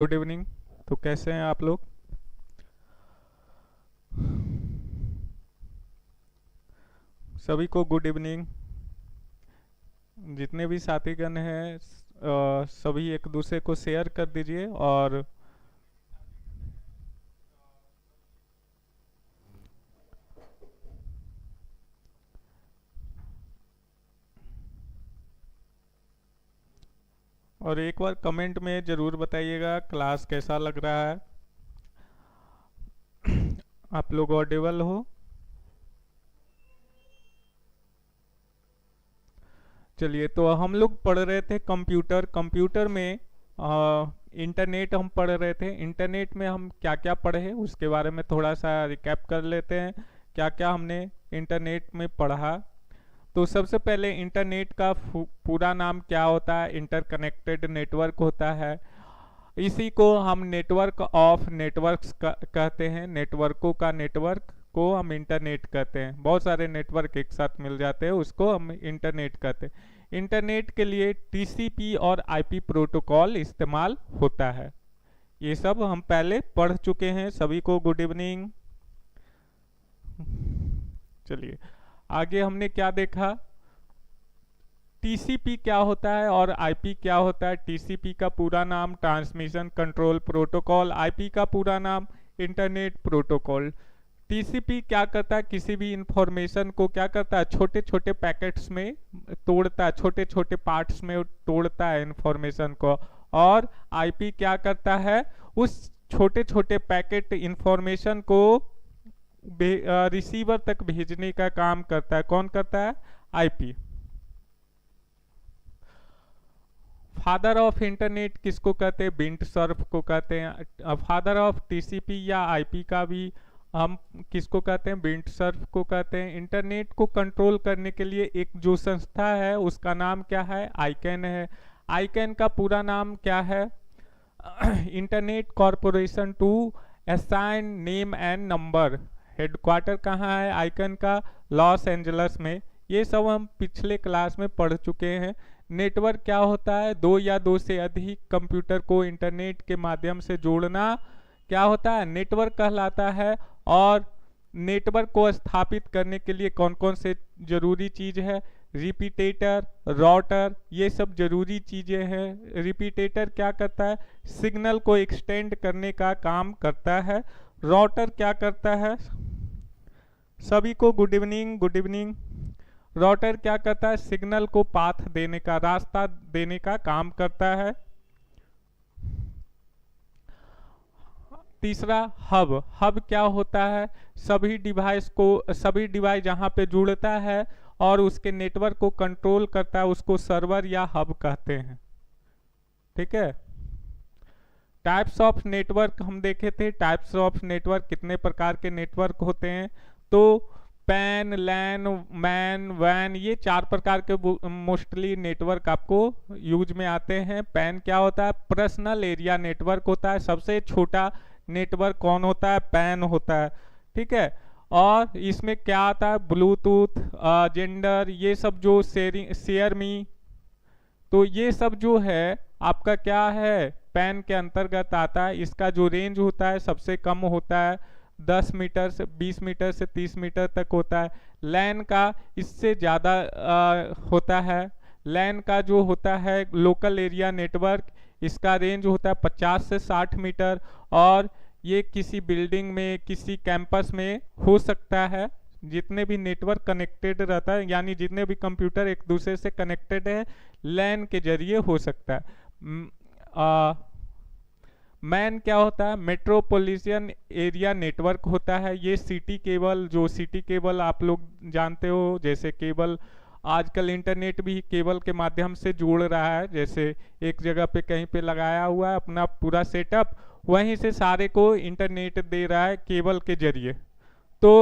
Good evening. तो कैसे हैं आप लोग? सभी को गुड इवनिंग। जितने भी साथीगण हैं सभी एक दूसरे को शेयर कर दीजिए। और एक बार कमेंट में ज़रूर बताइएगा क्लास कैसा लग रहा है। आप लोग ऑडिबल हो? चलिए, तो हम लोग पढ़ रहे थे कंप्यूटर में इंटरनेट हम पढ़ रहे थे। इंटरनेट में हम क्या क्या पढ़े उसके बारे में थोड़ा सा रिकैप कर लेते हैं। क्या क्या हमने इंटरनेट में पढ़ा। तो सबसे पहले इंटरनेट का पूरा नाम क्या होता है? इंटरकनेक्टेड नेटवर्क होता है। इसी को हम नेटवर्क ऑफ नेटवर्क्स कहते हैं। नेटवर्कों का नेटवर्क को हम इंटरनेट कहते हैं। बहुत सारे नेटवर्क एक साथ मिल जाते हैं, उसको हम इंटरनेट कहते हैं। इंटरनेट के लिए टीसीपी और आईपी प्रोटोकॉल इस्तेमाल होता है। ये सब हम पहले पढ़ चुके हैं। सभी को गुड इवनिंग। चलिए, आगे हमने क्या देखा? टीसीपी क्या होता है और आईपी क्या होता है। टीसीपी का पूरा नाम ट्रांसमिशन कंट्रोल प्रोटोकॉल, आईपी का पूरा नाम इंटरनेट प्रोटोकॉल। टीसीपी क्या करता है? किसी भी इंफॉर्मेशन को क्या करता है? छोटे छोटे पैकेट्स में तोड़ता है, छोटे छोटे पार्ट्स में तोड़ता है इंफॉर्मेशन को। और आईपी क्या करता है? उस छोटे छोटे पैकेट इंफॉर्मेशन को रिसीवर तक भेजने का काम करता है। कौन करता है? आईपी। फादर ऑफ इंटरनेट किसको कहते हैं? बिंट सर्फ को कहते हैं। फादर ऑफ टीसीपी या आईपी का भी हम किसको कहते हैं? बिंट सर्फ को कहते हैं। इंटरनेट को कंट्रोल करने के लिए एक जो संस्था है उसका नाम क्या है? आईकैन है। आईकैन का पूरा नाम क्या है? Internet corporation to assign name and number. Headquarter कहाँ है आईकैन का? लॉस एंजल्स में। ये सब हम पिछले क्लास में पढ़ चुके हैं। नेटवर्क क्या होता है? दो या दो से अधिक कंप्यूटर को इंटरनेट के माध्यम से जोड़ना क्या होता है? नेटवर्क कहलाता है। और नेटवर्क को स्थापित करने के लिए कौन कौन से जरूरी चीज है? रिपीटेटर, राउटर, ये सब जरूरी चीजें हैं। रिपीटेटर क्या करता है? सिग्नल को एक्सटेंड करने का काम करता है। राउटर क्या करता है? सभी को good evening, good evening. Router क्या करता है? सिग्नल को पाथ देने का, रास्ता देने का काम करता है। तीसरा हब। हब क्या होता है? सभी डिवाइस जहां पे जुड़ता है और उसके नेटवर्क को कंट्रोल करता है उसको सर्वर या हब कहते हैं। ठीक है। टाइप्स ऑफ नेटवर्क हम देखे थे। टाइप्स ऑफ नेटवर्क, कितने प्रकार के नेटवर्क होते हैं? तो पैन, लैन, मैन, वैन, ये 4 प्रकार के मोस्टली नेटवर्क आपको यूज में आते हैं। पैन क्या होता है? पर्सनल एरिया नेटवर्क होता है। सबसे छोटा नेटवर्क कौन होता है? पैन होता है। ठीक है। और इसमें क्या आता है? ब्लूटूथ, जेंडर, ये सब जो शेयर मी, तो ये सब जो है आपका क्या है? पैन के अंतर्गत आता है। इसका जो रेंज होता है सबसे कम होता है 10 मीटर से 20 मीटर से 30 मीटर तक होता है। लैन का इससे ज़्यादा होता है। लैन का जो होता है लोकल एरिया नेटवर्क, इसका रेंज होता है 50 से 60 मीटर। और ये किसी बिल्डिंग में, किसी कैंपस में हो सकता है। जितने भी नेटवर्क कनेक्टेड रहता है, यानी जितने भी कंप्यूटर एक दूसरे से कनेक्टेड है, लैन के जरिए हो सकता है। मैन क्या होता है? मेट्रोपॉलिटन एरिया नेटवर्क होता है। ये सिटी केबल, जो सिटी केबल आप लोग जानते हो, जैसे केबल आजकल इंटरनेट भी केबल के माध्यम से जोड़ रहा है। जैसे एक जगह पे कहीं पे लगाया हुआ है अपना पूरा सेटअप, वहीं से सारे को इंटरनेट दे रहा है केबल के जरिए। तो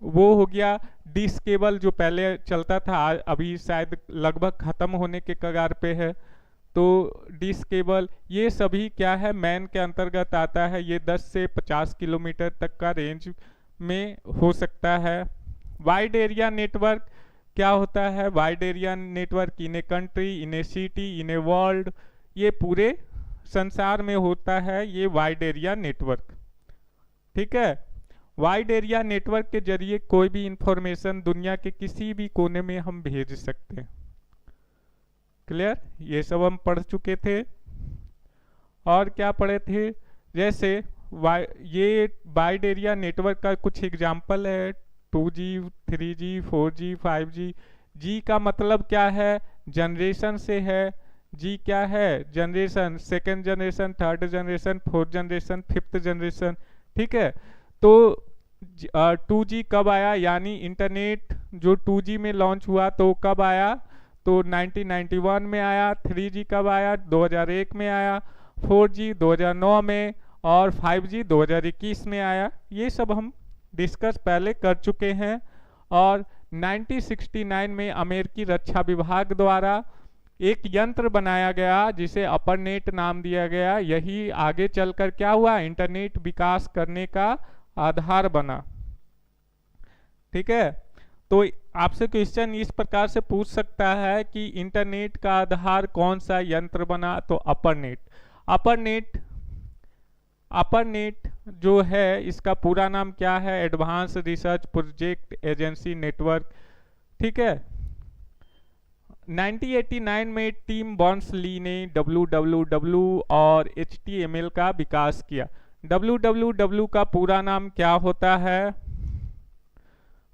वो हो गया डिश केबल जो पहले चलता था, अभी शायद लगभग खत्म होने के कगार पे है। तो डिश केबल ये सभी क्या है? मैन के अंतर्गत आता है। ये 10 से 50 किलोमीटर तक का रेंज में हो सकता है। वाइड एरिया नेटवर्क क्या होता है? Wide area network in a country, in A city, in a world, ये पूरे संसार में होता है ये वाइड एरिया नेटवर्क। ठीक है, वाइड एरिया नेटवर्क के जरिए कोई भी इंफॉर्मेशन दुनिया के किसी भी कोने में हम भेज सकते हैं। क्लियर, ये सब हम पढ़ चुके थे। और क्या पढ़े थे, जैसे ये वाइड एरिया नेटवर्क का कुछ एग्जांपल है, 2G 3G 4G 5G। जी का मतलब क्या है, जनरेशन से है। जी क्या है, generation, second generation, third generation, fourth generation, fifth generation. ठीक है, तो 2G कब आया, यानी इंटरनेट जो 2G में लॉन्च हुआ तो कब आया, तो 1991 में आया। 3G कब आया, 2001 में आया। 4G 2009 में, और 5G 2021 में आया। ये सब हम डिस्कस पहले कर चुके हैं। और 1969 में अमेरिकी रक्षा विभाग द्वारा एक यंत्र बनाया गया जिसे अपर्नेट नाम दिया गया। यही आगे चलकर क्या हुआ, इंटरनेट विकास करने का आधार बना। ठीक है, तो आपसे क्वेश्चन इस प्रकार से पूछ सकता है कि इंटरनेट का आधार कौन सा यंत्र बना, तो अपर्नेट। अपर्नेट जो है इसका पूरा नाम क्या है, advance research project agency network. ठीक है, 1989 में टिम बर्नर्स-ली ने www और HTML का विकास किया। www का पूरा नाम क्या होता है,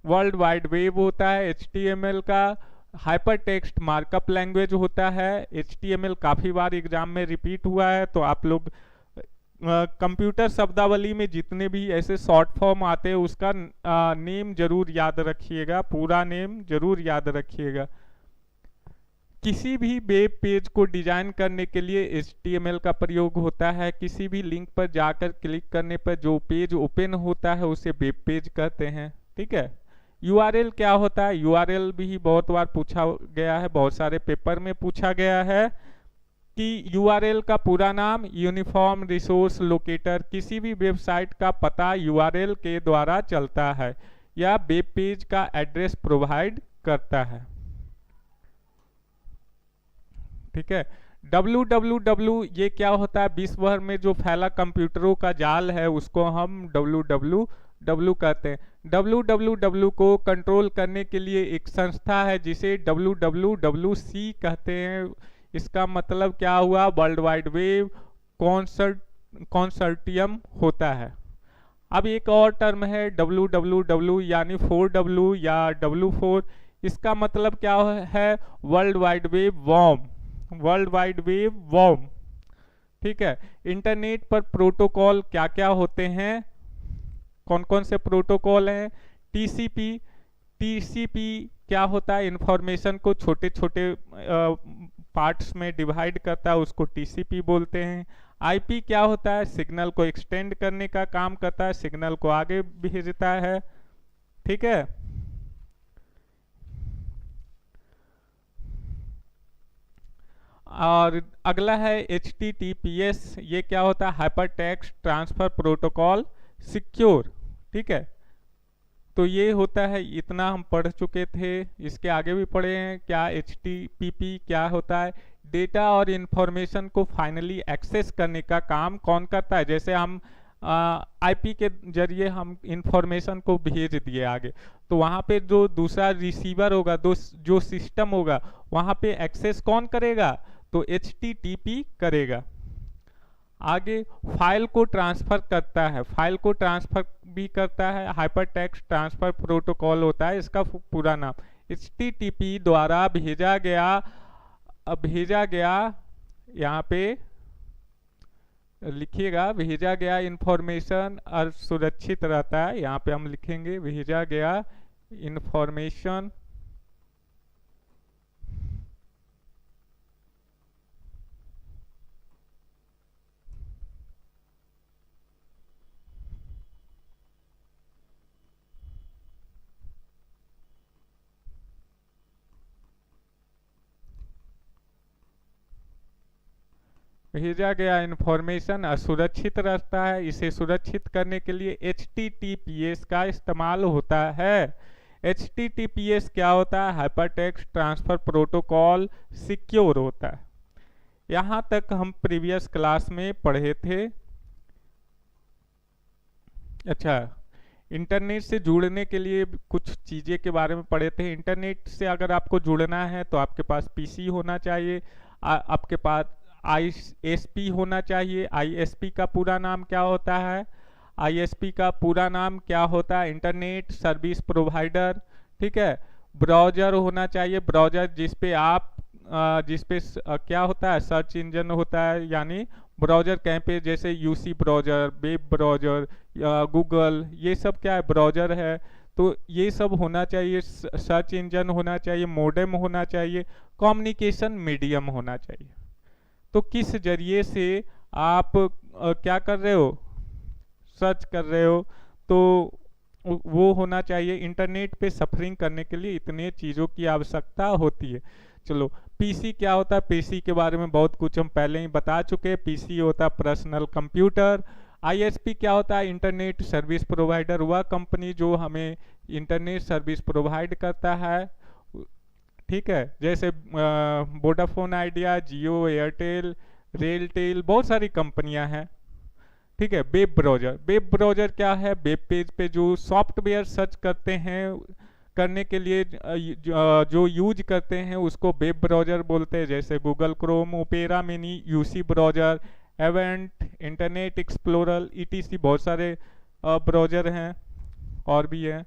वर्ल्ड वाइड वेब होता है। HTML का हाइपर टेक्स्ट मार्कअप लैंग्वेज होता है। HTML काफ़ी बार एग्जाम में रिपीट हुआ है, तो आप लोग कंप्यूटर शब्दावली में जितने भी ऐसे शॉर्ट फॉर्म आते हैं उसका नेम जरूर याद रखिएगा, पूरा नेम जरूर याद रखिएगा। किसी भी वेब पेज को डिजाइन करने के लिए HTML का प्रयोग होता है। किसी भी लिंक पर जाकर क्लिक करने पर जो पेज ओपन होता है उसे वेब पेज कहते हैं। ठीक है, URL क्या होता है, URL भी बहुत बार पूछा गया है, बहुत सारे पेपर में पूछा गया है कि URL का पूरा नाम यूनिफॉर्म रिसोर्स लोकेटर। किसी भी वेबसाइट का पता URL के द्वारा चलता है या वेब पेज का एड्रेस प्रोवाइड करता है। ठीक है, www ये क्या होता है, विश्व भर में जो फैला कंप्यूटरों का जाल है उसको हम www कहते हैं। www को कंट्रोल करने के लिए एक संस्था है जिसे WWWC कहते हैं। इसका मतलब क्या हुआ, वर्ल्ड वाइड वेब कॉन्सर्टियम होता है। अब एक और टर्म है www यानी 4W या W4। इसका मतलब क्या है, world wide web worm, world wide web worm. ठीक है, इंटरनेट पर प्रोटोकॉल क्या क्या होते हैं, कौन कौन से प्रोटोकॉल हैं, टीसीपी क्या होता है, इंफॉर्मेशन को छोटे छोटे पार्ट्स में डिवाइड करता है, उसको टीसीपी बोलते हैं। आईपी क्या होता है, सिग्नल को एक्सटेंड करने का काम करता है, सिग्नल को आगे भेजता है। ठीक है, और अगला है HTTPS। ये क्या होता है, hyper text transfer protocol secure. ठीक है, तो ये होता है, इतना हम पढ़ चुके थे। इसके आगे भी पढ़े हैं। क्या HTTP क्या होता है, डेटा और इंफॉर्मेशन को फाइनली एक्सेस करने का काम कौन करता है। जैसे हम IP के जरिए हम इंफॉर्मेशन को भेज दिए आगे, तो वहाँ पे जो दूसरा रिसीवर होगा, जो सिस्टम होगा, वहाँ पे एक्सेस कौन करेगा, तो HTTP करेगा। आगे फाइल को ट्रांसफर करता है, फाइल को ट्रांसफर भी करता है, हाइपर टेक्स्ट ट्रांसफर प्रोटोकॉल होता है इसका पूरा नाम। HTTP द्वारा भेजा गया यहाँ पे लिखिएगा, भेजा गया इंफॉर्मेशन और सुरक्षित रहता है। यहाँ पे हम लिखेंगे भेजा गया इंफॉर्मेशन भेजा गया इंफॉर्मेशन असुरक्षित रहता है। इसे सुरक्षित करने के लिए HTTPS का इस्तेमाल होता है। HTTPS क्या होता है, hyper text transfer protocol secure होता है। यहाँ तक हम प्रीवियस क्लास में पढ़े थे। अच्छा, इंटरनेट से जुड़ने के लिए कुछ चीज़ें के बारे में पढ़े थे। इंटरनेट से अगर आपको जुड़ना है तो आपके पास पीसी होना चाहिए, आपके पास आईएसपी होना चाहिए। आईएसपी का पूरा नाम क्या होता है? आईएसपी का पूरा नाम क्या होता है? Internet service provider. ठीक है। ब्राउज़र होना चाहिए, ब्राउज़र जिस पे क्या होता है, सर्च इंजन होता है, यानी ब्राउज़र कहीं पे जैसे UC browser, web browser, Google, ये सब क्या है, ब्राउज़र है। तो ये सब होना चाहिए, सर्च इंजन होना चाहिए, मोडेम होना चाहिए, कम्युनिकेशन मीडियम होना चाहिए। तो किस जरिए से आप क्या कर रहे हो, सर्च कर रहे हो, तो वो होना चाहिए। इंटरनेट पे सफरिंग करने के लिए इतने चीज़ों की आवश्यकता होती है। चलो, पीसी क्या होता है? पीसी के बारे में बहुत कुछ हम पहले ही बता चुके हैं। पीसी होता है पर्सनल कंप्यूटर। आईएसपी क्या होता है? इंटरनेट सर्विस प्रोवाइडर, वह कंपनी जो हमें इंटरनेट सर्विस प्रोवाइड करता है। ठीक है, जैसे वोडाफोन आइडिया, जियो, एयरटेल, रेलटेल, बहुत सारी कंपनियां हैं। ठीक है। वेब ब्राउज़र, वेब ब्राउज़र क्या है? वेब पेज पे जो सॉफ्टवेयर सर्च करते हैं, करने के लिए जो यूज करते हैं उसको वेब ब्राउज़र बोलते हैं। जैसे Google Chrome, Opera Mini, UC browser, Avant, Internet Explorer, etc, बहुत सारे ब्राउज़र हैं और भी हैं।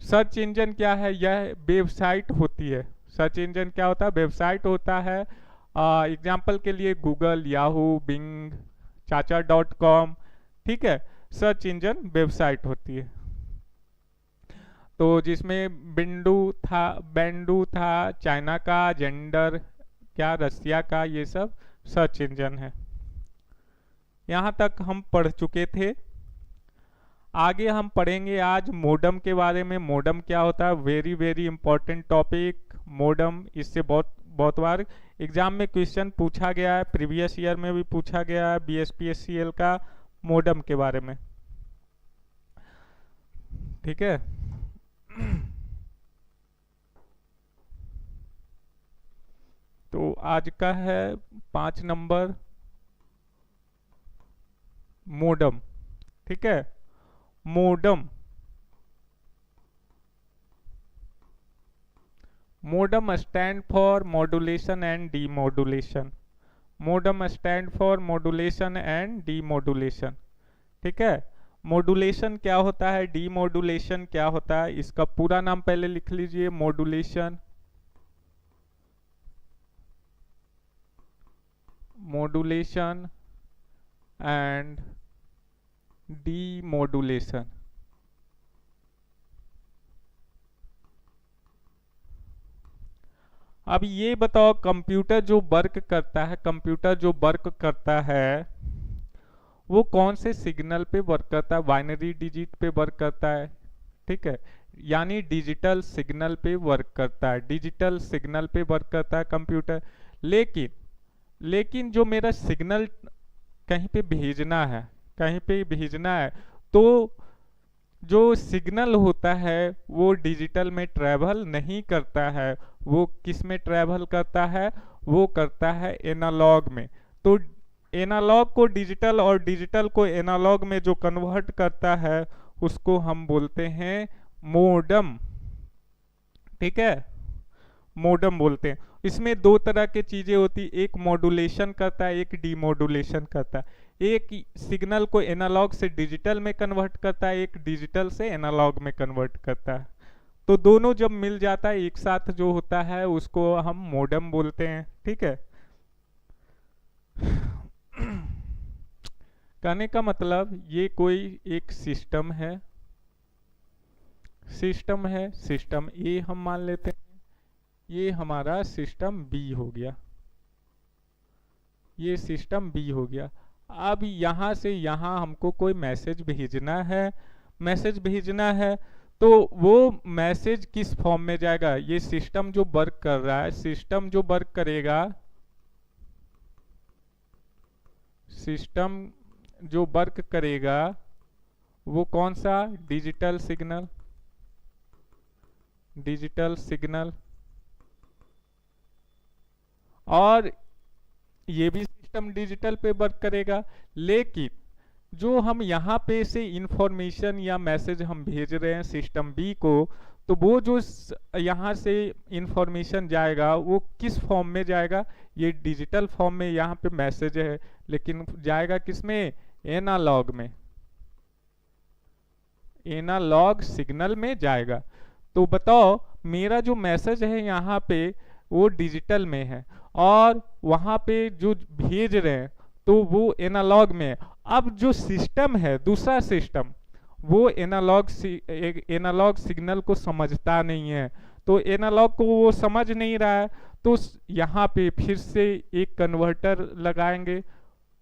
सर्च इंजन क्या है? यह वेबसाइट होती है। सर्च इंजन क्या होता है? वेबसाइट होता है। एग्जाम्पल के लिए गूगल, याहू, बिंग, चाचा.com। ठीक है। सर्च इंजन वेबसाइट होती है। तो जिसमें बेंडू था चाइना का, जेंडर क्या रसिया का, ये सब सर्च इंजन है। यहाँ तक हम पढ़ चुके थे। आगे हम पढ़ेंगे आज मोडम के बारे में। मोडम क्या होता है? Very very important topic modem. इससे बहुत बार एग्जाम में क्वेश्चन पूछा गया है, प्रीवियस ईयर में भी पूछा गया है बीएसपीएससीएल का, मोडम के बारे में। ठीक है। तो आज का है 5 नंबर, मोडम। ठीक है। Modem, modem stand for modulation and demodulation. Modem stand for modulation and demodulation. ठीक है। मॉड्यूलेशन क्या होता है, डीमॉड्यूलेशन क्या होता है, इसका पूरा नाम पहले लिख लीजिए। Modulation, modulation and demodulation. अब ये बताओ, कंप्यूटर जो वर्क करता है, कंप्यूटर जो वर्क करता है वो कौन से सिग्नल पे वर्क करता है? बाइनरी डिजिट पे वर्क करता है। ठीक है, यानी डिजिटल सिग्नल पे वर्क करता है, डिजिटल सिग्नल पे वर्क करता है कंप्यूटर। लेकिन जो मेरा सिग्नल कहीं पे भेजना है, कहीं पे भेजना है, तो जो सिग्नल होता है वो डिजिटल में ट्रैवल नहीं करता है। वो किस में ट्रैवल करता है? वो करता है एनालॉग में। तो एनालॉग को डिजिटल और डिजिटल को एनालॉग में जो कन्वर्ट करता है उसको हम बोलते हैं मोडम। ठीक है, मोडम बोलते हैं। इसमें दो तरह की चीजें होती, एक मॉड्यूलेशन करता है, एक डीमॉड्यूलेशन करता है। एक सिग्नल को एनालॉग से डिजिटल में कन्वर्ट करता है, एक डिजिटल से एनालॉग में कन्वर्ट करता है। तो दोनों जब मिल जाता है एक साथ जो होता है उसको हम मोडम बोलते हैं। ठीक है। कहने का मतलब ये कोई एक सिस्टम है, सिस्टम ए हम मान लेते हैं, ये हमारा सिस्टम बी हो गया, ये सिस्टम बी हो गया। अब यहाँ से यहाँ हमको कोई मैसेज भेजना है, तो वो मैसेज किस फॉर्म में जाएगा? ये सिस्टम जो वर्क कर रहा है, सिस्टम जो वर्क करेगा, सिस्टम जो वर्क करेगा वो कौन सा? Digital signal, digital signal. और ये भी सिस्टम डिजिटल पे वर्क करेगा। लेकिन जो हम यहाँ पे से इंफॉर्मेशन या मैसेज हम भेज रहे हैं सिस्टम बी को, तो वो जो यहाँ से इंफॉर्मेशन जाएगा वो किस फॉर्म में जाएगा? ये डिजिटल फॉर्म में यहाँ पे मैसेज है, लेकिन जाएगा किस में? एनालॉग में, एनालॉग सिग्नल में जाएगा। तो बताओ मेरा जो मैसेज है यहाँ पे वो डिजिटल में है, और वहाँ पे जो भेज रहे हैं तो वो एनालॉग में है। अब जो सिस्टम है, दूसरा सिस्टम, वो एनालॉग सिग्नल को समझता नहीं है, तो एनालॉग को वो समझ नहीं रहा है। तो यहाँ पे फिर से एक कन्वर्टर लगाएंगे,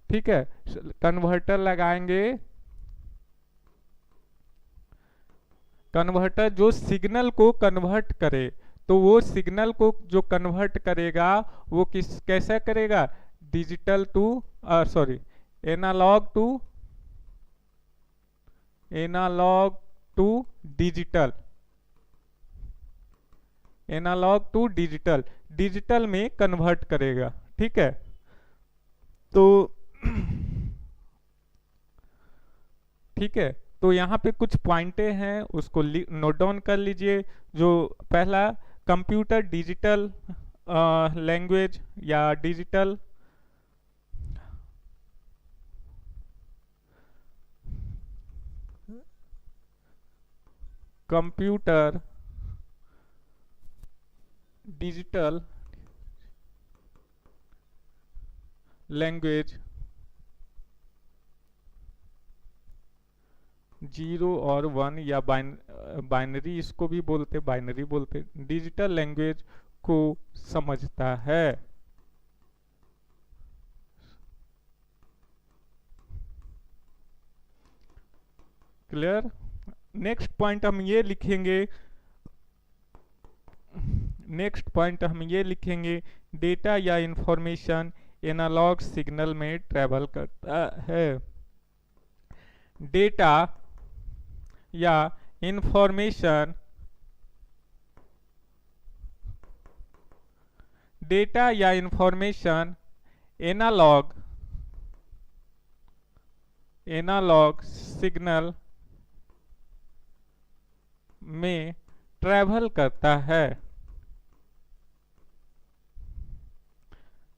ठीक है, कन्वर्टर लगाएंगे, कन्वर्टर जो सिग्नल को कन्वर्ट करे। तो वो सिग्नल को जो कन्वर्ट करेगा वो किस कैसे करेगा? Digital to sorry analogue to digital, analogue to digital, digital में कन्वर्ट करेगा। ठीक है, तो ठीक है, तो यहाँ पे कुछ पॉइंटे हैं, उसको नोट डाउन कर लीजिए। जो पहला, कंप्यूटर डिजिटल लैंग्वेज या डिजिटल कंप्यूटर डिजिटल लैंग्वेज 0 और 1 या बाइनरी, इसको भी बोलते, बाइनरी बोलते, डिजिटल लैंग्वेज को समझता है। क्लियर? नेक्स्ट पॉइंट हम ये लिखेंगे, नेक्स्ट पॉइंट हम ये लिखेंगे, डेटा या इंफॉर्मेशन एनालॉग सिग्नल में ट्रेवल करता है। डेटा या इंफॉर्मेशन, डेटा या इंफॉर्मेशन एनालॉग सिग्नल में ट्रेवल करता है,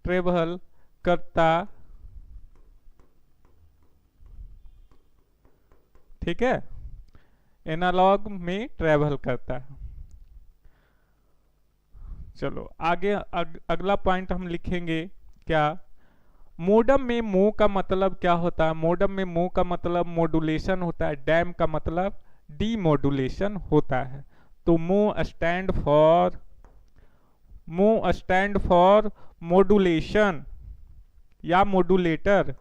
ट्रेवल करता, ठीक है, एनालॉग में ट्रेवल करता है। चलो आगे अगला पॉइंट हम लिखेंगे क्या? मोडम में मूव का मतलब क्या होता है? मोडम में मूव का मतलब मॉड्यूलेशन होता है, डैम का मतलब डीमॉड्यूलेशन होता है। तो मूव स्टैंड फॉर मॉड्यूलेशन या मॉड्यूलेटर,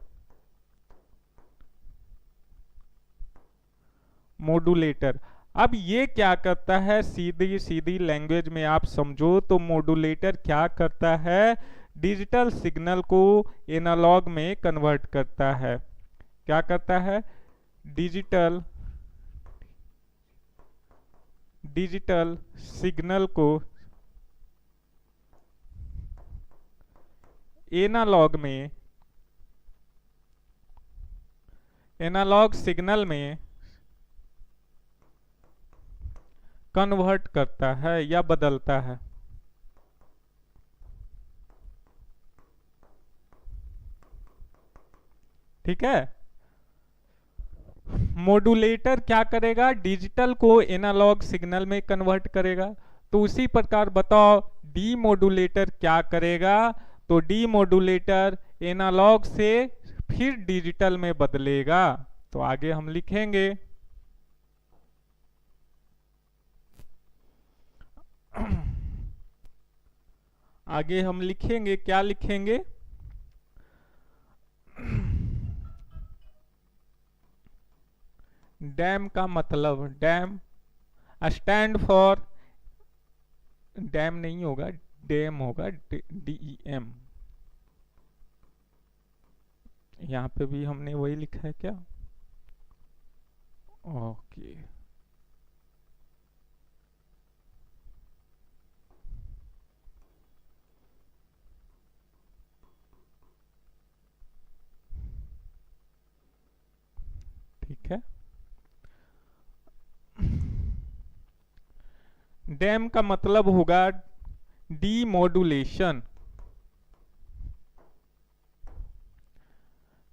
मॉड्यूलेटर। अब ये क्या करता है? सीधी सीधी लैंग्वेज में आप समझो तो मॉड्यूलेटर क्या करता है? डिजिटल सिग्नल को एनालॉग में कन्वर्ट करता है। क्या करता है? डिजिटल सिग्नल को एनालॉग सिग्नल में कन्वर्ट करता है या बदलता है। ठीक है, मॉड्यूलेटर क्या करेगा? डिजिटल को एनालॉग सिग्नल में कन्वर्ट करेगा। तो उसी प्रकार बताओ डीमॉड्यूलेटर क्या करेगा? तो डीमॉड्यूलेटर एनालॉग से फिर डिजिटल में बदलेगा। तो आगे हम लिखेंगे आगे हम लिखेंगे, क्या लिखेंगे? डैम का मतलब, डैम स्टैंड फॉर, डैम नहीं होगा, डैम होगा, DEM। यहाँ पे भी हमने वही लिखा है क्या? ओके, डैम का मतलब होगा डीमोडुलेशन।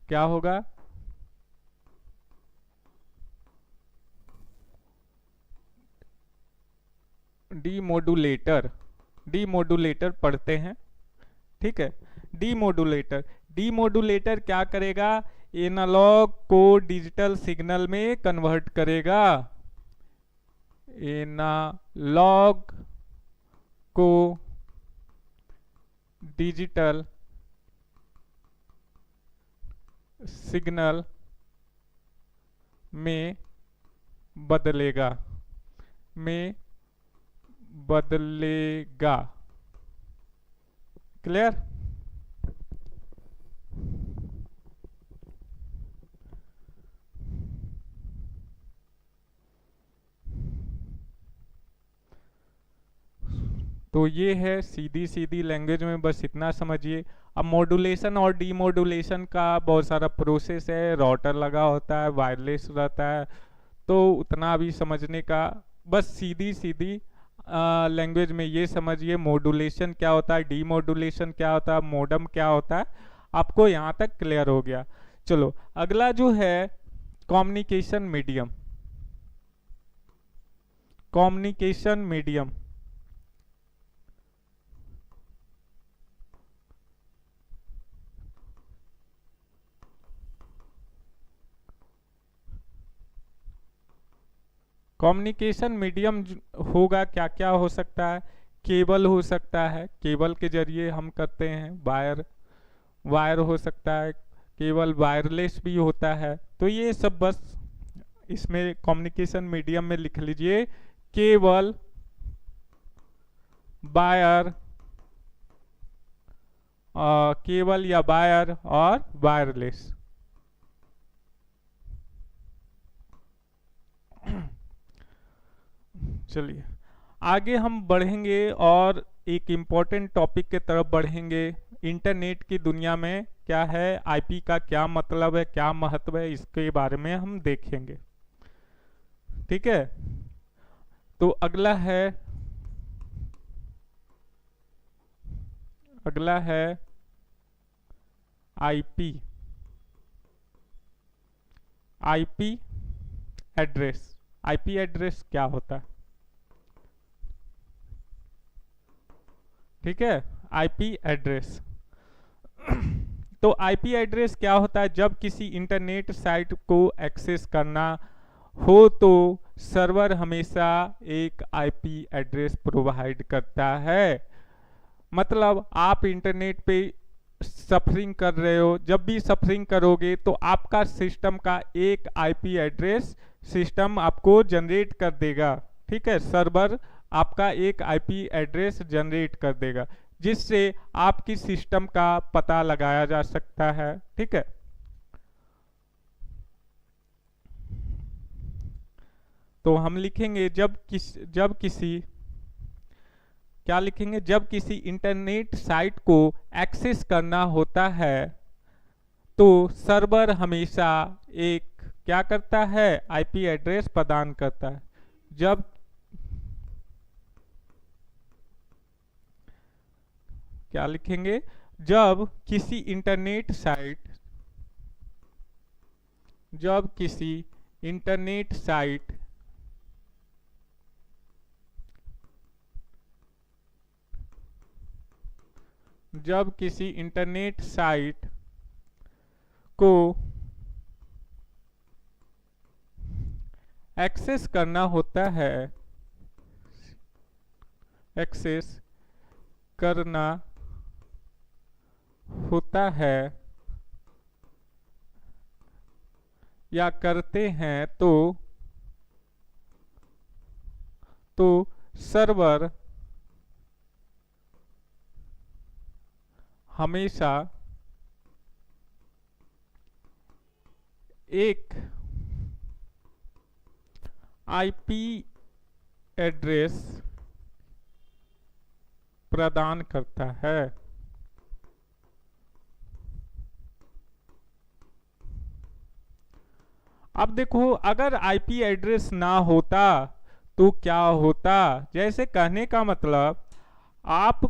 क्या होगा? डीमोडुलेटर। डीमोडुलेटर पढ़ते हैं, ठीक है। डीमोडुलेटर, डीमोडुलेटर क्या करेगा? एनालॉग को डिजिटल सिग्नल में कन्वर्ट करेगा। एनालॉग को डिजिटल सिग्नल में बदलेगा, में बदलेगा। क्लियर? तो ये है सीधी सीधी लैंग्वेज में, बस इतना समझिए। अब मॉड्यूलेशन और डीमॉड्यूलेशन का बहुत सारा प्रोसेस है, राउटर लगा होता है, वायरलेस रहता है, तो उतना भी समझने का, बस सीधी सीधी लैंग्वेज में ये समझिए मॉड्यूलेशन क्या होता है, डीमॉड्यूलेशन क्या होता है, मोडम क्या होता है। आपको यहाँ तक क्लियर हो गया। चलो अगला जो है communication medium. Communication medium, communication medium होगा क्या क्या हो सकता है? केबल हो सकता है, केबल के जरिए हम करते हैं। वायर, वायर हो सकता है, केबल वायरलेस भी होता है। तो ये सब बस इसमें कम्युनिकेशन मीडियम में लिख लीजिए, केबल, वायर, केबल या वायर और वायरलेस। चलिए आगे हम बढ़ेंगे और एक इम्पॉर्टेंट टॉपिक के तरफ बढ़ेंगे। इंटरनेट की दुनिया में क्या है, आईपी का क्या मतलब है, क्या महत्व है, इसके बारे में हम देखेंगे, ठीक है। तो अगला है IP. IP address. IP address क्या होता है? ठीक है, आईपी एड्रेस। तो आईपी एड्रेस क्या होता है? जब किसी इंटरनेट साइट को एक्सेस करना हो तो सर्वर हमेशा एक आईपी एड्रेस प्रोवाइड करता है। मतलब आप इंटरनेट पे सफरिंग कर रहे हो, जब भी सफरिंग करोगे तो आपका सिस्टम का एक आईपी एड्रेस सिस्टम आपको जनरेट कर देगा, ठीक है। सर्वर आपका एक आईपी एड्रेस जनरेट कर देगा, जिससे आपकी सिस्टम का पता लगाया जा सकता है, ठीक है। तो हम लिखेंगे जब किसी क्या लिखेंगे? जब किसी इंटरनेट साइट को एक्सेस करना होता है तो सर्वर हमेशा एक क्या करता है? आईपी एड्रेस प्रदान करता है। जब क्या लिखेंगे? जब किसी इंटरनेट साइट जब किसी इंटरनेट साइट जब किसी इंटरनेट साइट को एक्सेस करना होता है, एक्सेस करना होता है या करते हैं तो सर्वर हमेशा एक आईपी एड्रेस प्रदान करता है। अब देखो, अगर आईपी एड्रेस ना होता तो क्या होता, जैसे कहने का मतलब, आप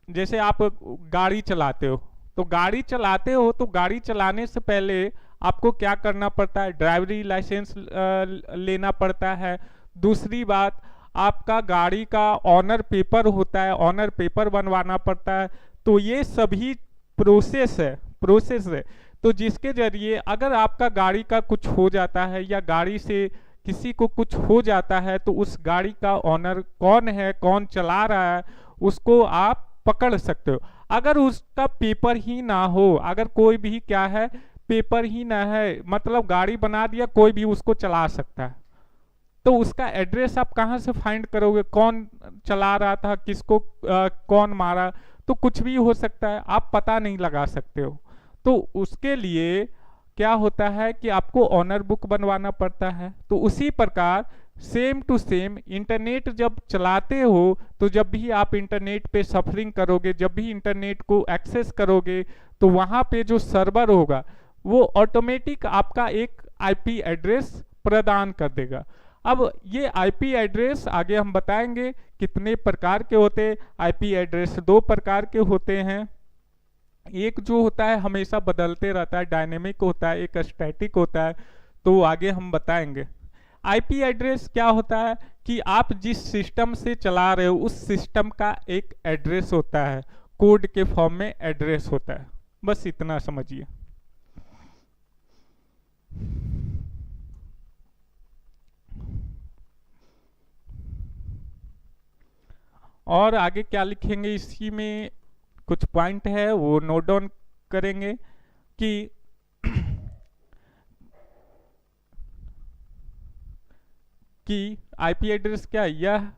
जैसे आप गाड़ी चलाते हो, तो गाड़ी चलाते हो तो गाड़ी चलाने से पहले आपको क्या करना पड़ता है, ड्राइवरी लाइसेंस लेना पड़ता है। दूसरी बात, आपका गाड़ी का ऑनर पेपर होता है, ऑनर पेपर बनवाना पड़ता है। तो ये सभी प्रोसेस है। तो जिसके जरिए अगर आपका गाड़ी का कुछ हो जाता है या गाड़ी से किसी को कुछ हो जाता है, तो उस गाड़ी का ऑनर कौन है, कौन चला रहा है, उसको आप पकड़ सकते हो। अगर उसका पेपर ही ना हो, अगर कोई भी क्या है, पेपर ही ना है, मतलब गाड़ी बना दिया, कोई भी उसको चला सकता है, तो उसका एड्रेस आप कहाँ से फाइंड करोगे, कौन चला रहा था, किसको कौन मारा, तो कुछ भी हो सकता है, आप पता नहीं लगा सकते हो। तो उसके लिए क्या होता है कि आपको ऑनर बुक बनवाना पड़ता है। तो उसी प्रकार सेम टू सेम इंटरनेट जब चलाते हो, तो जब भी आप इंटरनेट पे सफरिंग करोगे, जब भी इंटरनेट को एक्सेस करोगे, तो वहाँ पे जो सर्वर होगा वो ऑटोमेटिक आपका एक आईपी एड्रेस प्रदान कर देगा। अब ये आईपी एड्रेस आगे हम बताएंगे कितने प्रकार के होते हैं। आईपी एड्रेस दो प्रकार के होते हैं, एक जो होता है हमेशा बदलते रहता है, डायनेमिक होता है, एक स्टैटिक होता है, तो आगे हम बताएंगे। आईपी एड्रेस क्या होता है कि आप जिस सिस्टम से चला रहे हो उस सिस्टम का एक एड्रेस होता है, कोड के फॉर्म में एड्रेस होता है, बस इतना समझिए। और आगे क्या लिखेंगे, इसी में कुछ पॉइंट है वो नोट डाउन करेंगे कि आईपी एड्रेस क्या है, यह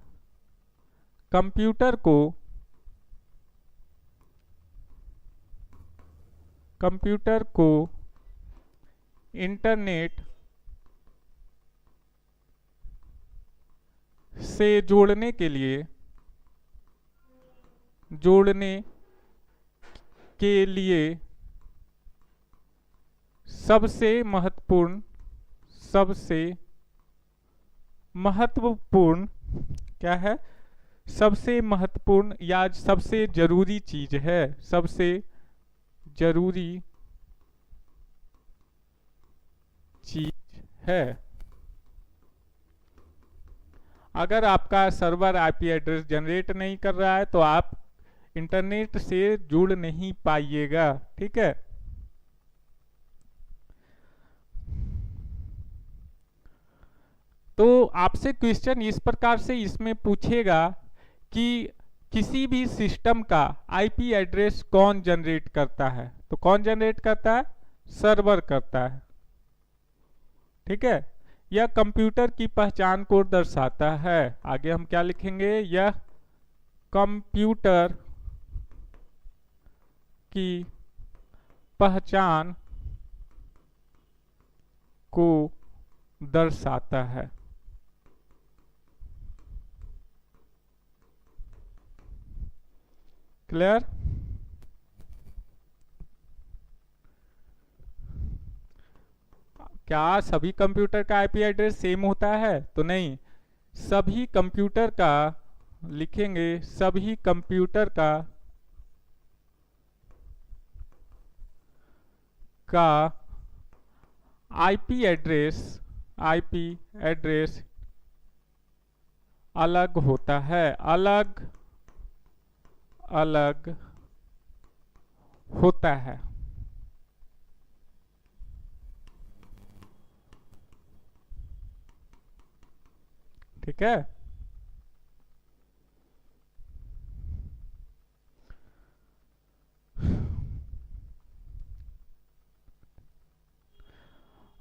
कंप्यूटर को इंटरनेट से जोड़ने के लिए सबसे महत्वपूर्ण क्या है, सबसे महत्वपूर्ण या सबसे जरूरी चीज है, सबसे जरूरी चीज है। अगर आपका सर्वर आईपी एड्रेस जनरेट नहीं कर रहा है तो आप इंटरनेट से जुड़ नहीं पाइएगा, ठीक है। तो आपसे क्वेश्चन इस प्रकार से इसमें पूछेगा कि किसी भी सिस्टम का आईपी एड्रेस कौन जनरेट करता है, तो कौन जनरेट करता है, सर्वर करता है, ठीक है। यह कंप्यूटर की पहचान को दर्शाता है। आगे हम क्या लिखेंगे, यह कंप्यूटर की पहचान को दर्शाता है। क्लियर। क्या सभी कंप्यूटर का आईपी एड्रेस सेम होता है, तो नहीं, सभी कंप्यूटर का लिखेंगे, सभी कंप्यूटर का आईपी एड्रेस अलग होता है, अलग होता है, ठीक है।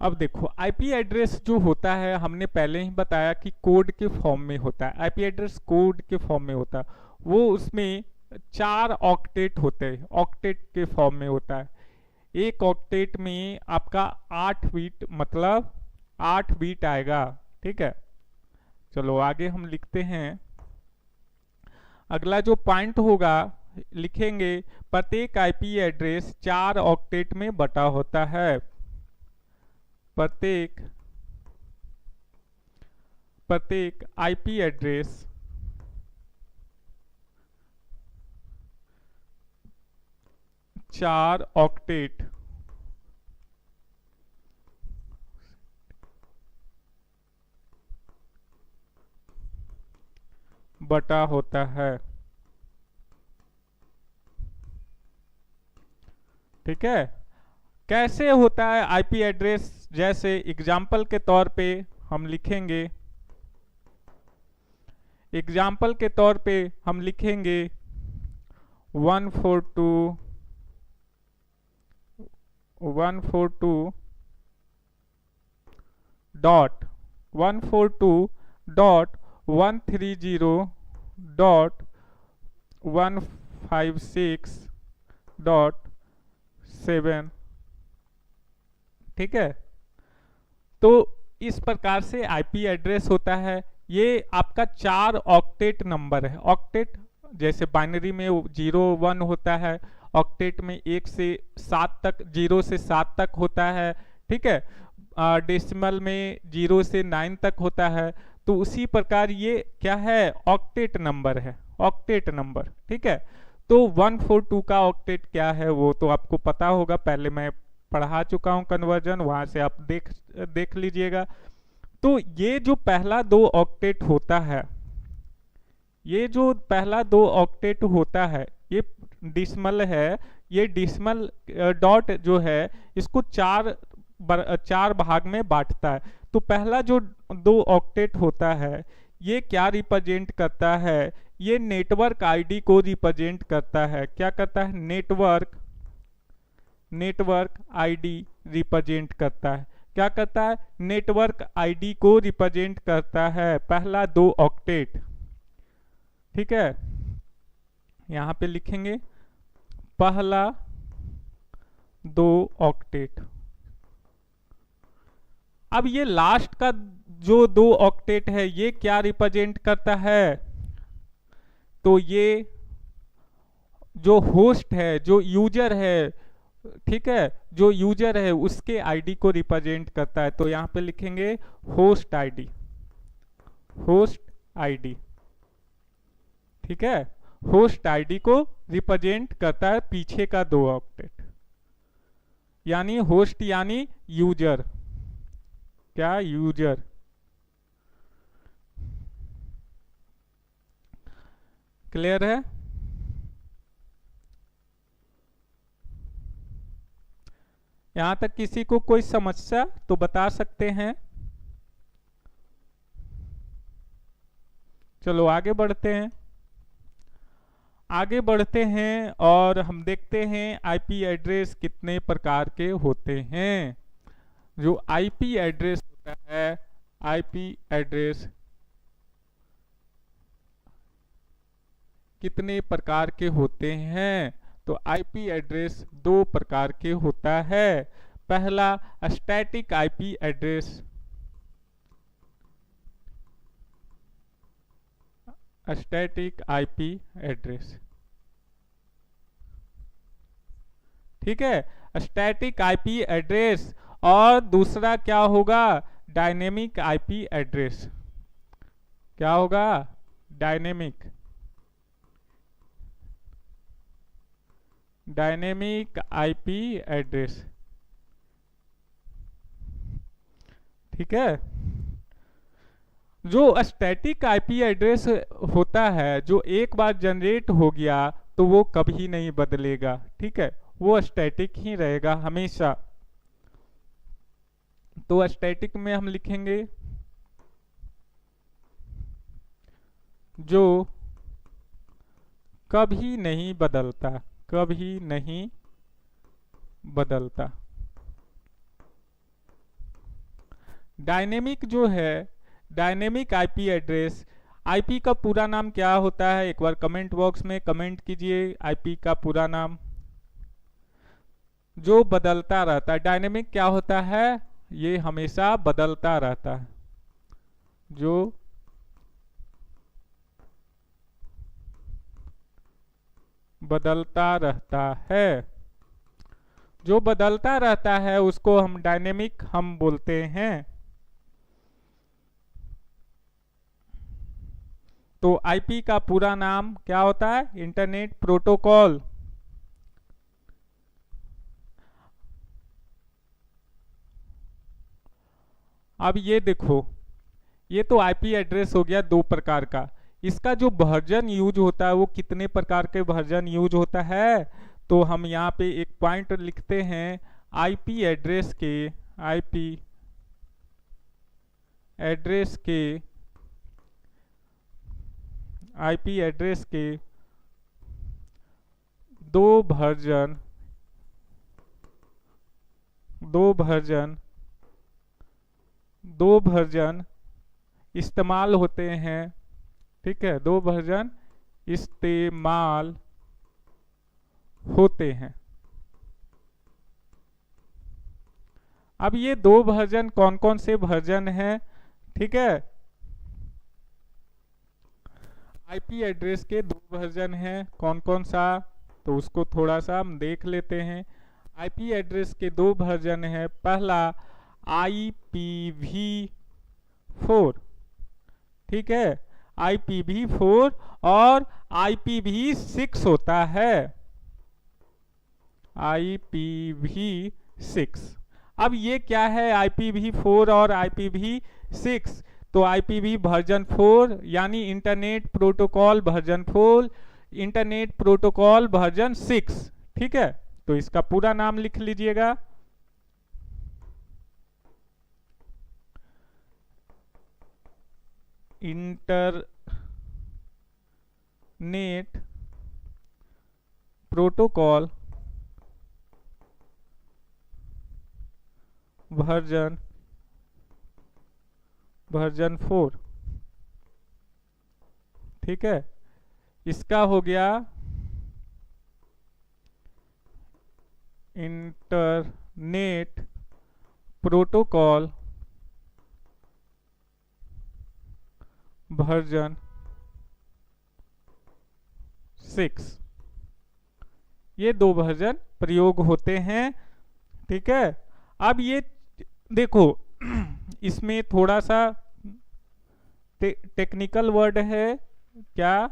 अब देखो आईपी एड्रेस जो होता है, हमने पहले ही बताया कि कोड के फॉर्म में होता है। आईपी एड्रेस कोड के फॉर्म में होता है, वो उसमें 4 ऑक्टेट होते हैं, ऑक्टेट के फॉर्म में होता है। एक ऑक्टेट में आपका 8 बिट, मतलब 8 बिट आएगा, ठीक है। चलो आगे हम लिखते हैं। अगला जो पॉइंट होगा लिखेंगे, प्रत्येक आईपी एड्रेस 4 ऑक्टेट में बटा होता है। प्रत्येक आईपी एड्रेस चार ऑक्टेट बटा होता है। ठीक है, कैसे होता है आईपी एड्रेस? जैसे एग्जाम्पल के तौर पे हम लिखेंगे, एग्जाम्पल के तौर पे हम लिखेंगे 142.130.156.7। ठीक है, तो इस प्रकार से आईपी एड्रेस होता है। ये आपका 4 ऑक्टेट नंबर है। ऑक्टेट जैसे बाइनरी में 0 1 होता है, ऑक्टेट में 1 से 7 तक, 0 से 7 तक होता है। ठीक है, डेसिमल में 0 से 9 तक होता है। तो उसी प्रकार ये क्या है, ऑक्टेट नंबर है, ऑक्टेट नंबर। ठीक है, तो 142 का ऑक्टेट क्या है वो तो आपको पता होगा, पहले मैं पढ़ा चुका हूं कन्वर्जन, वहां से आप देख लीजिएगा। तो ये जो पहला 2 ऑक्टेट होता है, ये जो पहला 2 ऑक्टेट होता है, ये डिसमल है। ये डिसमल डॉट जो है इसको चार भाग में बांटता है। तो पहला जो 2 ऑक्टेट होता है ये क्या रिप्रेजेंट करता है, ये नेटवर्क आईडी को रिप्रेजेंट करता है। क्या करता है, नेटवर्क आईडी रिप्रेजेंट करता है। क्या करता है, नेटवर्क आईडी को रिप्रेजेंट करता है, पहला 2 ऑक्टेट। ठीक है, यहां पे लिखेंगे पहला 2 ऑक्टेट। अब ये लास्ट का जो 2 ऑक्टेट है ये क्या रिप्रेजेंट करता है, तो ये जो होस्ट है, जो यूजर है, ठीक है, जो यूजर है उसके आईडी को रिप्रेजेंट करता है। तो यहां पे लिखेंगे होस्ट आईडी, होस्ट आईडी। ठीक है, होस्ट आईडी को रिप्रेजेंट करता है पीछे का 2 ऑक्टेट, यानी होस्ट यानी यूजर। क्या, यूजर। क्लियर है? यहां तक किसी को कोई समस्या तो बता सकते हैं। चलो आगे बढ़ते हैं, आगे बढ़ते हैं और हम देखते हैं आईपी एड्रेस कितने प्रकार के होते हैं। जो आईपी एड्रेस होता है, आईपी एड्रेस कितने प्रकार के होते हैं, तो आईपी एड्रेस 2 प्रकार के होता है। पहला static IP address, static IP address. ठीक है, स्टैटिक आईपी एड्रेस। और दूसरा क्या होगा, डायनेमिक आईपी एड्रेस। क्या होगा, डायनेमिक आईपी एड्रेस। ठीक है, जो स्टैटिक आईपी एड्रेस होता है, जो एक बार जनरेट हो गया तो वो कभी नहीं बदलेगा। ठीक है, वो स्टैटिक ही रहेगा हमेशा। तो स्टैटिक में हम लिखेंगे जो कभी नहीं बदलता, कभी नहीं बदलता। डायनेमिक जो है, डायनेमिक आईपी एड्रेस, आईपी का पूरा नाम क्या होता है, एक बार कमेंट बॉक्स में कमेंट कीजिए आईपी का पूरा नाम। जो बदलता रहता है। डायनेमिक क्या होता है, ये हमेशा बदलता रहता है, जो बदलता रहता है। जो बदलता रहता है उसको हम डायनेमिक हम बोलते हैं। तो आईपी का पूरा नाम क्या होता है? Internet protocol. अब ये देखो, ये तो आईपी एड्रेस हो गया दो प्रकार का। इसका जो वर्जन यूज होता है वो कितने प्रकार के वर्जन यूज होता है? तो हम यहाँ पे एक पॉइंट लिखते हैं, आईपी एड्रेस के आईपी एड्रेस के दो वर्जन इस्तेमाल होते हैं। ठीक है, दो वर्जन इस्तेमाल होते हैं। अब ये दो वर्जन कौन कौन से वर्जन हैं? ठीक है, आईपी एड्रेस के दो वर्जन हैं, कौन कौन सा? तो उसको थोड़ा सा हम देख लेते हैं। आईपी एड्रेस के दो वर्जन हैं। पहला IPv4, ठीक है, IPv4 और IPv6 होता है, IPv6। अब ये क्या है IPv4 और IPv6? तो IPv वर्जन 4 यानी internet protocol version 4, internet protocol version 6। ठीक है, तो इसका पूरा नाम लिख लीजिएगा, इंटरनेट प्रोटोकॉल वर्जन 4। ठीक है, इसका हो गया इंटरनेट प्रोटोकॉल वर्जन 6। ये दो वर्जन प्रयोग होते हैं। ठीक है, अब ये देखो इसमें थोड़ा सा टेक्निकल वर्ड है क्या,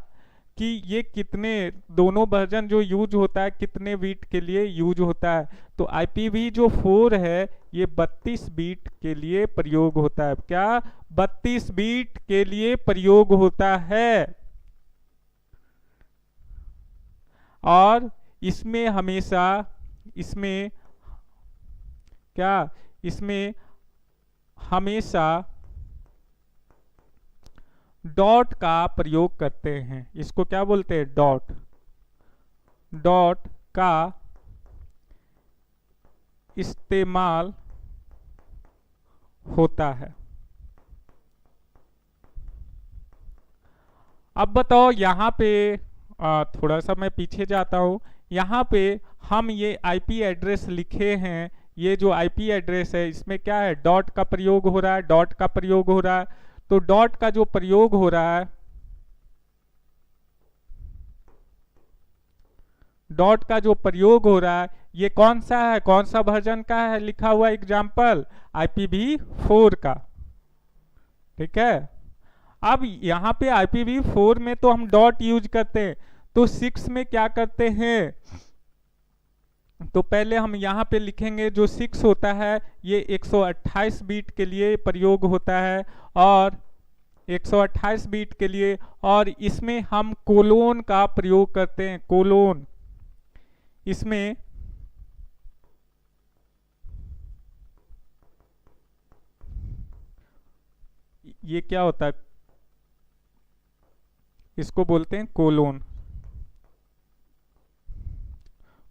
कि ये कितने दोनों वर्जन जो यूज होता है कितने बीट के लिए यूज होता है? तो IPv जो 4 है ये 32 बीट के लिए प्रयोग होता है। क्या? 32 बीट के लिए प्रयोग होता है। और इसमें हमेशा डॉट का प्रयोग करते हैं। इसको क्या बोलते हैं? डॉट का इस्तेमाल होता है। अब बताओ यहाँ पे थोड़ा सा मैं पीछे जाता हूँ। यहाँ पे हम ये आईपी एड्रेस लिखे हैं, ये जो आईपी एड्रेस है इसमें क्या है? डॉट का प्रयोग हो रहा है, डॉट का प्रयोग हो रहा है। तो डॉट का जो प्रयोग हो रहा है, डॉट का जो प्रयोग हो रहा है ये कौन सा है, कौन सा वर्जन का है? लिखा हुआ एग्जाम्पल IPv4 का। ठीक है, अब यहाँ पे IPv4 में तो हम डॉट यूज करते हैं, तो 6 में क्या करते हैं? तो पहले हम यहाँ पे लिखेंगे जो 6 होता है ये 128 बीट के लिए प्रयोग होता है, और 128 बीट के लिए, और इसमें हम कोलोन का प्रयोग करते हैं। कोलोन, इसमें ये क्या होता है? इसको बोलते हैं कोलोन।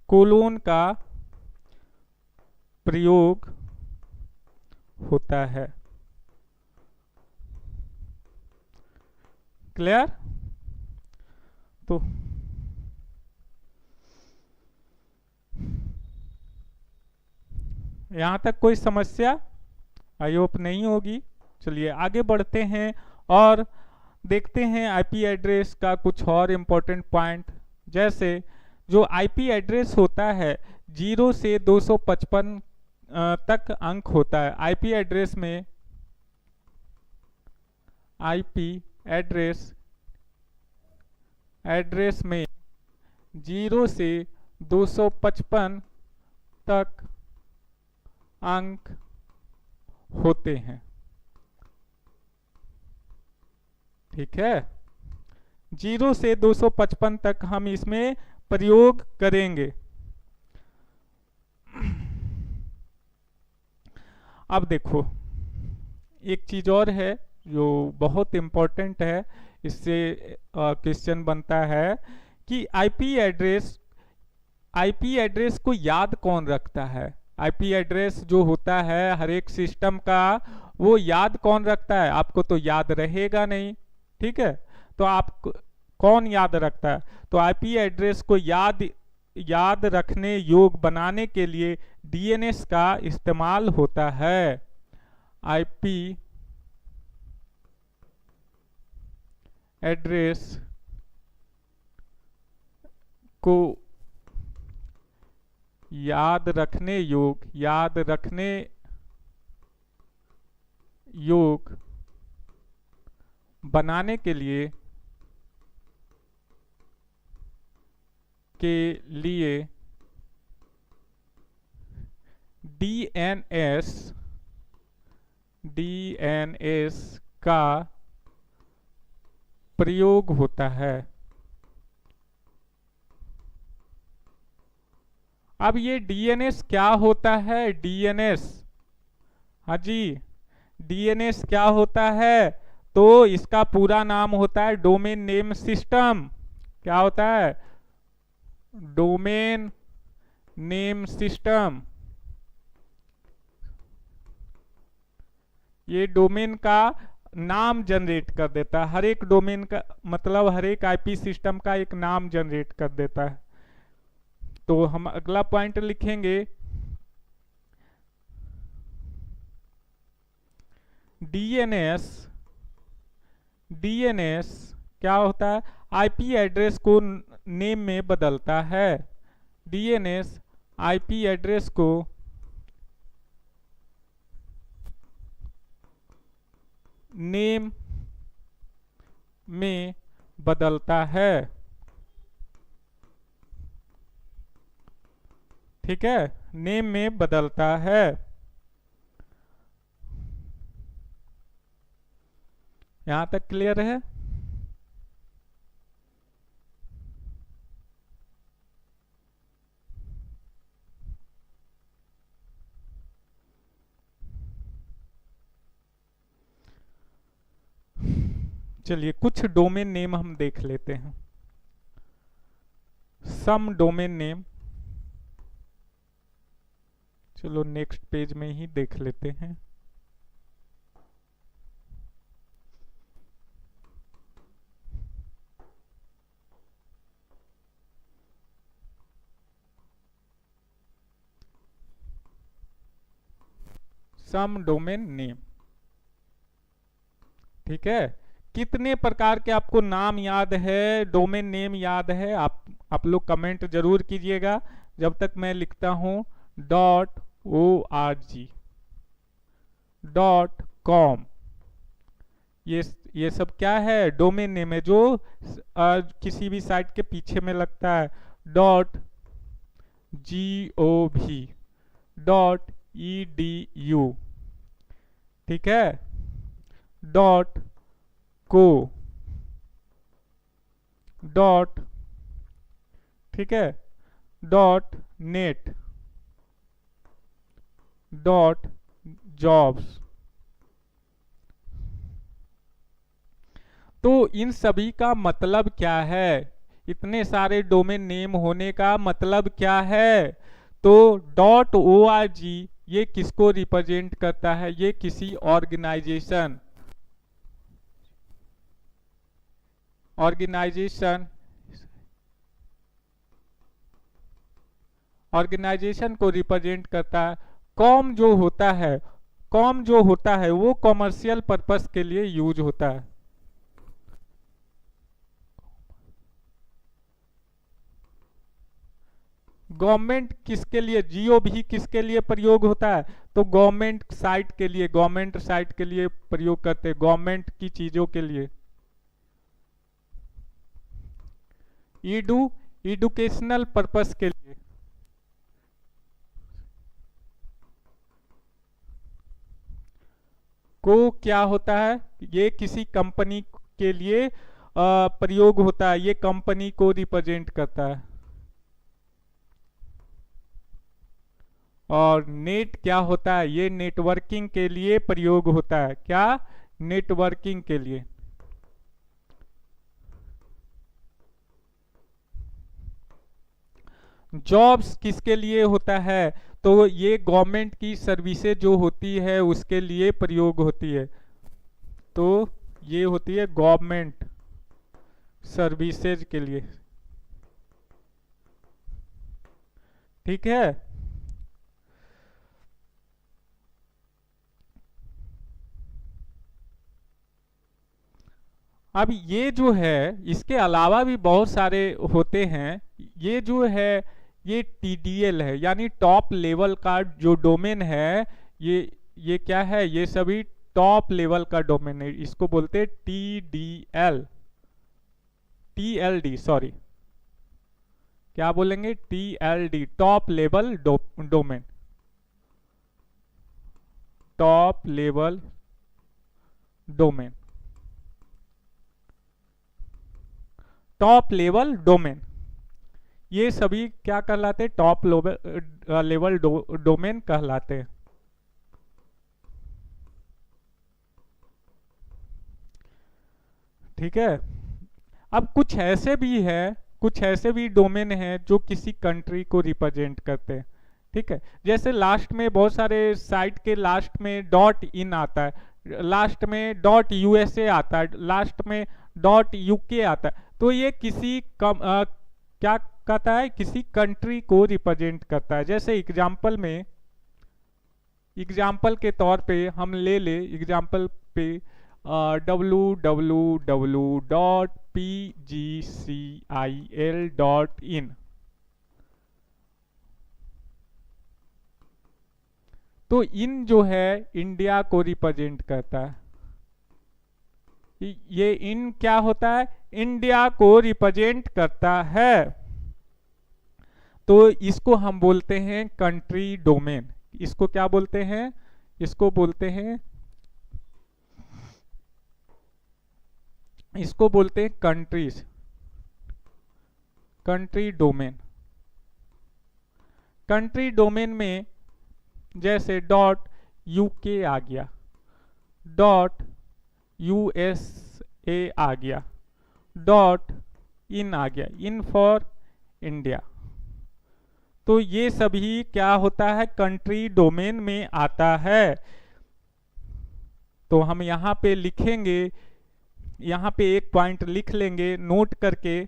कोलोन का प्रयोग होता है। क्लियर? तो यहां तक कोई समस्या आई होप नहीं होगी। चलिए आगे बढ़ते हैं और देखते हैं आईपी एड्रेस का कुछ और इम्पोर्टेंट पॉइंट। जैसे जो आईपी एड्रेस होता है 0 से 255 तक अंक होता है। आईपी एड्रेस में आईपी एड्रेस एड्रेस में 0 से 255 तक अंक होते हैं। ठीक है, 0 से 255 तक हम इसमें प्रयोग करेंगे। अब देखो, एक चीज और है जो बहुत इंपॉर्टेंट है, इससे क्वेश्चन बनता है कि आईपी एड्रेस को याद कौन रखता है। आईपी एड्रेस जो होता है हर एक सिस्टम का, वो याद कौन रखता है? आपको तो याद रहेगा नहीं, ठीक है, तो आप कौन याद रखता है? तो आईपी एड्रेस को याद रखने योग्य बनाने के लिए डीएनएस का इस्तेमाल होता है। आईपी एड्रेस को याद रखने योग्य बनाने के लिए डीएनएस का प्रयोग होता है। अब ये डीएनएस क्या होता है? डीएनएस, हाँ जी, डीएनएस क्या होता है? तो इसका पूरा नाम होता है डोमेन नेम सिस्टम। क्या होता है? Domain name system. ये डोमेन का नाम जनरेट कर देता है, हर एक डोमेन का मतलब हर एक आईपी सिस्टम का एक नाम जनरेट कर देता है। तो हम अगला पॉइंट लिखेंगे, डीएनएस क्या होता है? आईपी एड्रेस को नेम में बदलता है। डीएनएस आईपी एड्रेस को नेम में बदलता है। ठीक है, नेम में बदलता है। यहां तक क्लियर है? चलिए कुछ डोमेन नेम हम देख लेते हैं। सम डोमेन नेम, चलो नेक्स्ट पेज में ही देख लेते हैं। सम डोमेन नेम, ठीक है। कितने प्रकार के आपको नाम याद है, डोमेन नेम याद है? आप लोग कमेंट जरूर कीजिएगा जब तक मैं लिखता हूं .org, .com। ये सब क्या है? डोमेन नेम है, जो किसी भी साइट के पीछे में लगता है। .gov, .edu, ठीक है, .co, ठीक है, .net, .jobs। तो इन सभी का मतलब क्या है? इतने सारे डोमेन नेम होने का मतलब क्या है? तो .org ये किसको रिप्रेजेंट करता है? ये किसी ऑर्गेनाइजेशन को रिप्रेजेंट करता है। कॉम जो होता है वो कॉमर्शियल पर्पस के लिए यूज होता है। गवर्नमेंट किसके लिए, जियो भी किसके लिए प्रयोग होता है? तो गवर्नमेंट साइट के लिए प्रयोग करते हैं, गवर्नमेंट की चीजों के लिए। एडुकेशनल पर्पस के लिए। को क्या होता है, ये किसी कंपनी के लिए प्रयोग होता है, ये कंपनी को रिप्रेजेंट करता है। और नेट क्या होता है, ये नेटवर्किंग के लिए प्रयोग होता है। क्या? नेटवर्किंग के लिए। जॉब्स किसके लिए होता है, तो ये गवर्नमेंट की सर्विसेज जो होती है उसके लिए प्रयोग होती है। तो ये होती है गवर्नमेंट सर्विसेज के लिए। ठीक है। अब ये जो है, इसके अलावा भी बहुत सारे होते हैं। ये जो है ये टीडीएल है, यानी टॉप लेवल का जो डोमेन है। ये क्या है, ये सभी टॉप लेवल का डोमेन है, इसको बोलते हैं टीडीएल, टीएलडी सॉरी, क्या बोलेंगे, TLD, top level domain, top level domain, top level domain. ये सभी क्या कहलाते हैं, टॉप लेवल डोमेन कहलाते हैं। ठीक है। अब कुछ ऐसे भी डोमेन हैं जो किसी कंट्री को रिप्रेजेंट करते हैं। ठीक है, जैसे लास्ट में बहुत सारे साइट के लास्ट में डॉट इन आता है, लास्ट में डॉट यूएसए आता है, लास्ट में डॉट यूके आता है। तो ये किसी क्या कहता है, किसी कंट्री को रिप्रेजेंट करता है। जैसे एग्जाम्पल के तौर पे हम ले एग्जाम्पल पे www.pgcil.in। तो इन जो है इंडिया को रिप्रेजेंट करता है। ये इन क्या होता है, इंडिया को रिप्रेजेंट करता है। तो इसको हम बोलते हैं कंट्री डोमेन। इसको क्या बोलते हैं, इसको बोलते हैं countries, country domain. Country domain में जैसे डॉट यूके आ गया, डॉट यूएसए आ गया, डॉट इन आ गया, इन फॉर इंडिया। तो ये सभी क्या होता है, कंट्री डोमेन में आता है। तो हम यहां पे लिखेंगे, यहां पे एक पॉइंट लिख लेंगे नोट करके।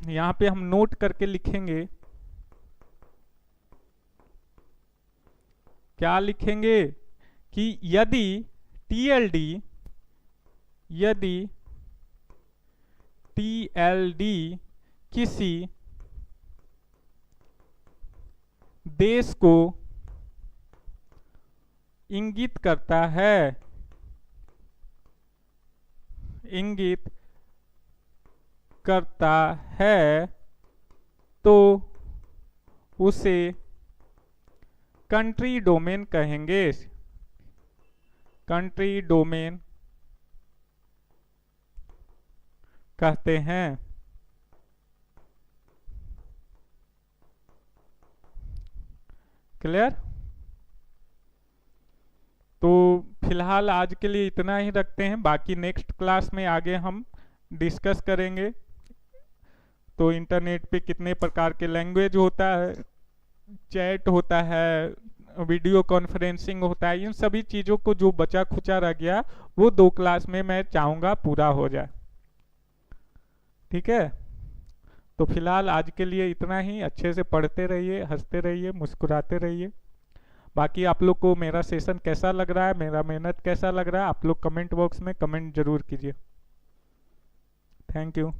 यहां पे हम नोट करके लिखेंगे, क्या लिखेंगे कि यदि टीएलडी किसी देश को इंगित करता है, तो उसे कंट्री डोमेन कहेंगे। कंट्री डोमेन कहते हैं। क्लियर? तो फिलहाल आज के लिए इतना ही रखते हैं, बाकी नेक्स्ट क्लास में आगे हम डिस्कस करेंगे। तो इंटरनेट पे कितने प्रकार के लैंग्वेज होता है, चैट होता है, वीडियो कॉन्फ्रेंसिंग होता है, इन सभी चीज़ों को जो बचा खुचा रह गया वो 2 क्लास में मैं चाहूँगा पूरा हो जाए। ठीक है, तो फिलहाल आज के लिए इतना ही। अच्छे से पढ़ते रहिए, हंसते रहिए, मुस्कुराते रहिए। बाकी आप लोग को मेरा सेशन कैसा लग रहा है, मेरा मेहनत कैसा लग रहा है, आप लोग कमेंट बॉक्स में कमेंट जरूर कीजिए। Thank you.